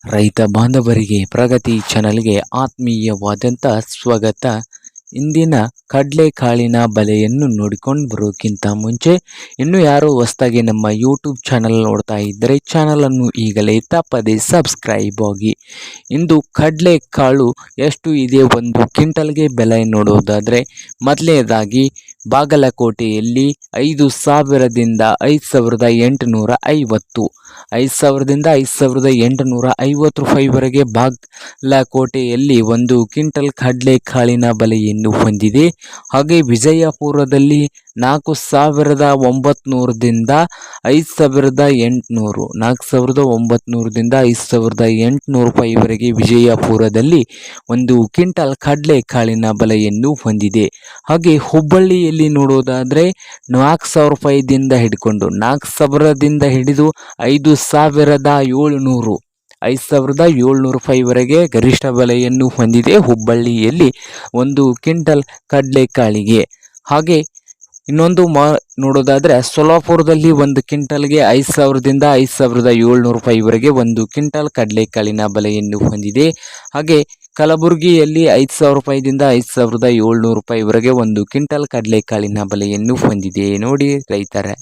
ರೈತ ಬಾಂಧವರಿಗೆ ಪ್ರಗತಿ ಚಾನಲ್ಗೆ ಆತ್ಮೀಯವಾದಂಥ ಸ್ವಾಗತ. ಇಂದಿನ ಕಡಲೆಕಾಳಿನ ಬೆಲೆಯನ್ನು ನೋಡಿಕೊಂಡು ಬರೋಕ್ಕಿಂತ ಮುಂಚೆ ಇನ್ನೂ ಯಾರು ಹೊಸದಾಗಿ ನಮ್ಮ ಯೂಟ್ಯೂಬ್ ಚಾನಲ್ ನೋಡ್ತಾ ಇದ್ದರೆ ಚಾನಲನ್ನು ಈಗಲೇ ತಪ್ಪದೆ ಸಬ್ಸ್ಕ್ರೈಬ್ ಆಗಿ. ಇಂದು ಕಡಲೆಕಾಳು ಎಷ್ಟು ಇದೆ ಒಂದು ಕ್ವಿಂಟಲ್ಗೆ ಬೆಲೆ ನೋಡೋದಾದರೆ, ಮೊದಲನೇದಾಗಿ ಬಾಗಲಕೋಟೆಯಲ್ಲಿ 5,000ದಿಂದ 5,850, 5,000ದಿಂದ 5,850 ರೂಪಾಯಿವರೆಗೆ ಬಾಗಲಕೋಟೆಯಲ್ಲಿ ಒಂದು ಕ್ವಿಂಟಲ್ ಕಡಲೆಕಾಳಿನ ಬೆಲೆಯನ್ನು ಹೊಂದಿದೆ. ಹಾಗೆ ವಿಜಯಪುರದಲ್ಲಿ 4,900ದಿಂದ 5,800, 4,900ದಿಂದ 5,800 ರೂಪಾಯಿವರೆಗೆ ವಿಜಯಪುರದಲ್ಲಿ ಒಂದು ಕ್ವಿಂಟಲ್ ಕಡಲೆಕಾಳಿನ ಬೆಲೆಯನ್ನು ಹೊಂದಿದೆ. ಹಾಗೆ ಹುಬ್ಬಳ್ಳಿಯಲ್ಲಿ ನೋಡೋದಾದರೆ 4,000 ರೂಪಾಯಿದಿಂದ ಹಿಡ್ಕೊಂಡು 4,000ದಿಂದ ಹಿಡಿದು 5,700, 5,700 ರೂಪಾಯಿವರೆಗೆ ಗರಿಷ್ಠ ಬೆಲೆಯನ್ನು ಹೊಂದಿದೆ ಹುಬ್ಬಳ್ಳಿಯಲ್ಲಿ ಒಂದು ಕ್ವಿಂಟಲ್ ಕಡಲೆಕಾಳಿಗೆ. ಹಾಗೆ ಇನ್ನೊಂದು ನೋಡೋದಾದರೆ ಸೊಲ್ಲಾಪುರದಲ್ಲಿ ಒಂದು ಕ್ವಿಂಟಲ್ಗೆ 5,000ದಿಂದ 5,700 ರೂಪಾಯಿವರೆಗೆ ಒಂದು ಕ್ವಿಂಟಲ್ ಕಡಲೆಕಾಳಿನ ಬೆಲೆಯನ್ನು ಹೊಂದಿದೆ. ಹಾಗೆ ಕಲಬುರಗಿಯಲ್ಲಿ 5,000 ರೂಪಾಯಿದಿಂದ 5,700 ರೂಪಾಯಿವರೆಗೆ ಒಂದು ಕ್ವಿಂಟಲ್ ಕಡಲೆಕಾಳಿನ ಬೆಲೆಯನ್ನು ಹೊಂದಿದೆ. ನೋಡಿ ರೈತರೇ.